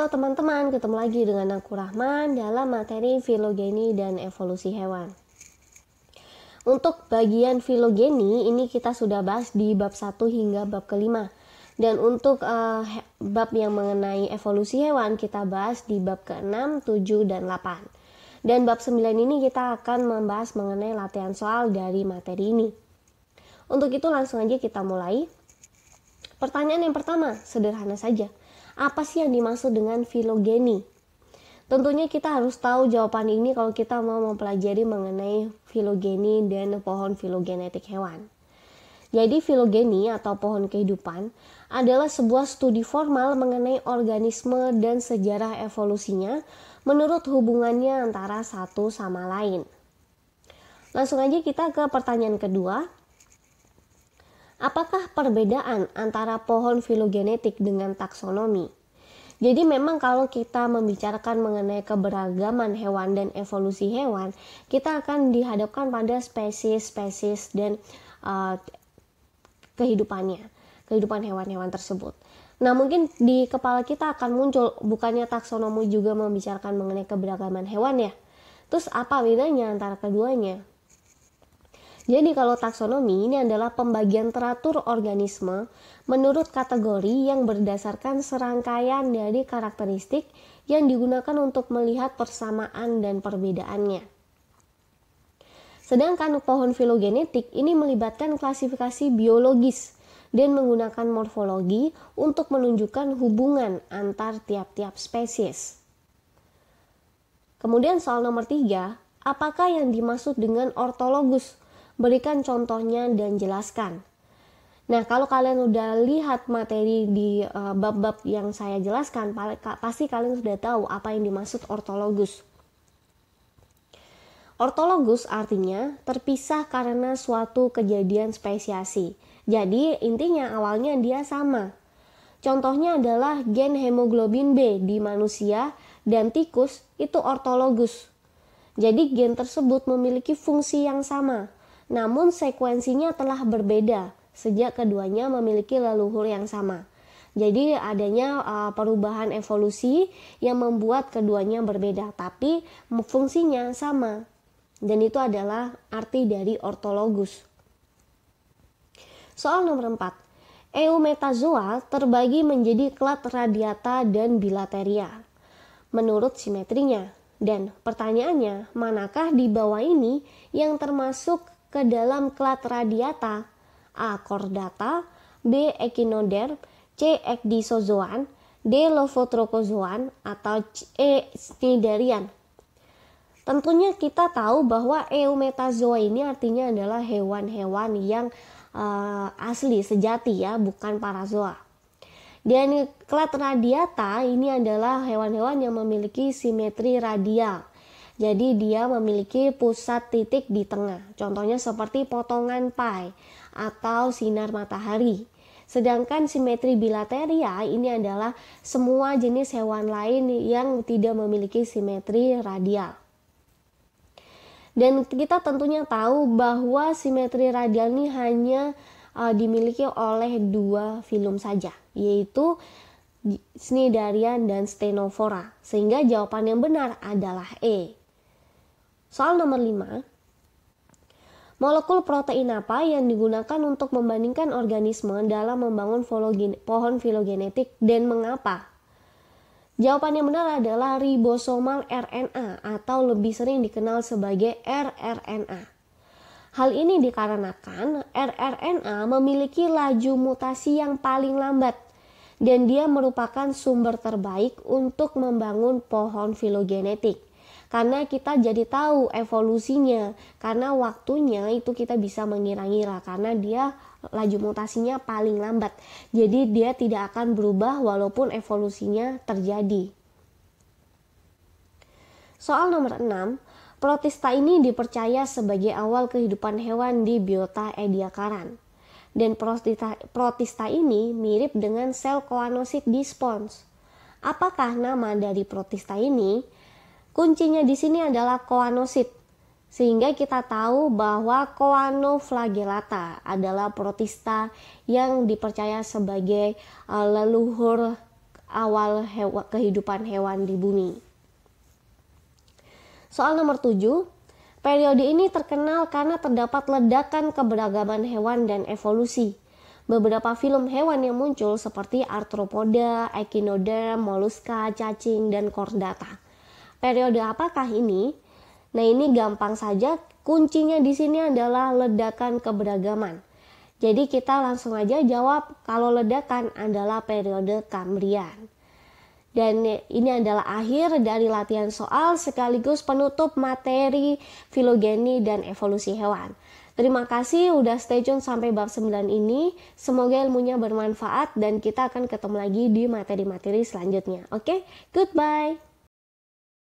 Halo teman-teman, ketemu lagi dengan aku Rahman dalam materi filogeni dan evolusi hewan. Untuk bagian filogeni ini kita sudah bahas di bab 1 hingga bab kelima. Dan untuk bab yang mengenai evolusi hewan kita bahas di bab ke-6, 7, dan 8. Dan bab 9 ini kita akan membahas mengenai latihan soal dari materi ini. Untuk itu langsung aja kita mulai. Pertanyaan yang pertama, sederhana saja. Apa sih yang dimaksud dengan filogeni? Tentunya kita harus tahu jawaban ini kalau kita mau mempelajari mengenai filogeni dan pohon filogenetik hewan. Jadi filogeni atau pohon kehidupan adalah sebuah studi formal mengenai organisme dan sejarah evolusinya menurut hubungannya antara satu sama lain. Langsung aja kita ke pertanyaan kedua. Apakah perbedaan antara pohon filogenetik dengan taksonomi? Jadi memang kalau kita membicarakan mengenai keberagaman hewan dan evolusi hewan, kita akan dihadapkan pada spesies-spesies dan kehidupan hewan-hewan tersebut. Nah mungkin di kepala kita akan muncul, bukannya taksonomi juga membicarakan mengenai keberagaman hewan ya? Terus apa bedanya antara keduanya? Jadi kalau taksonomi ini adalah pembagian teratur organisme menurut kategori yang berdasarkan serangkaian dari karakteristik yang digunakan untuk melihat persamaan dan perbedaannya. Sedangkan pohon filogenetik ini melibatkan klasifikasi biologis dan menggunakan morfologi untuk menunjukkan hubungan antar tiap-tiap spesies. Kemudian soal nomor 3, apakah yang dimaksud dengan ortologus? Berikan contohnya dan jelaskan. Nah, kalau kalian udah lihat materi di bab-bab yang saya jelaskan, pasti kalian sudah tahu apa yang dimaksud ortologus. Ortologus artinya terpisah karena suatu kejadian spesiasi. Jadi, intinya awalnya dia sama. Contohnya adalah gen hemoglobin B di manusia dan tikus itu ortologus. Jadi, gen tersebut memiliki fungsi yang sama. Namun sekuensinya telah berbeda sejak keduanya memiliki leluhur yang sama. Jadi adanya perubahan evolusi yang membuat keduanya berbeda, tapi fungsinya sama. Dan itu adalah arti dari ortologus. Soal nomor 4. Eumetazoa terbagi menjadi klat radiata dan bilateria menurut simetrinya. Dan pertanyaannya, manakah di bawah ini yang termasuk ke dalam klat radiata? A. Chordata, B. Echinoderm, C. Ecdysozoan, D. Lophotrochozoan, atau E. Cnidarian. Tentunya kita tahu bahwa Eumetazoa ini artinya adalah hewan-hewan yang asli, sejati ya, bukan parazoa. Dan klat radiata ini adalah hewan-hewan yang memiliki simetri radial. Jadi dia memiliki pusat titik di tengah. Contohnya seperti potongan pie atau sinar matahari. Sedangkan simetri bilateria ini adalah semua jenis hewan lain yang tidak memiliki simetri radial. Dan kita tentunya tahu bahwa simetri radial ini hanya dimiliki oleh dua filum saja, yaitu Cnidarian dan Stenophora. Sehingga jawaban yang benar adalah E. Soal nomor 5. Molekul protein apa yang digunakan untuk membandingkan organisme dalam membangun pohon filogenetik dan mengapa? Jawaban yang benar adalah ribosomal RNA atau lebih sering dikenal sebagai rRNA. Hal ini dikarenakan rRNA memiliki laju mutasi yang paling lambat dan dia merupakan sumber terbaik untuk membangun pohon filogenetik. Karena kita jadi tahu evolusinya, karena waktunya itu kita bisa mengira-ngira karena dia laju mutasinya paling lambat. Jadi dia tidak akan berubah walaupun evolusinya terjadi. Soal nomor 6, protista ini dipercaya sebagai awal kehidupan hewan di biota Ediacaran. Dan protista ini mirip dengan sel koanosit di spons. Apakah nama dari protista ini? Kuncinya di sini adalah koanosit, sehingga kita tahu bahwa Choanoflagellata adalah protista yang dipercaya sebagai leluhur awal kehidupan hewan di bumi. Soal nomor 7, periode ini terkenal karena terdapat ledakan keberagaman hewan dan evolusi. Beberapa film hewan yang muncul seperti Arthropoda, Echinoderm, Mollusca, cacing, dan Chordata. Periode apakah ini? Nah, ini gampang saja, kuncinya di sini adalah ledakan keberagaman. Jadi kita langsung aja jawab kalau ledakan adalah periode Kambrian. Dan ini adalah akhir dari latihan soal sekaligus penutup materi filogeni dan evolusi hewan. Terima kasih udah stay tune sampai bab 9 ini. Semoga ilmunya bermanfaat dan kita akan ketemu lagi di materi-materi selanjutnya. Oke, goodbye.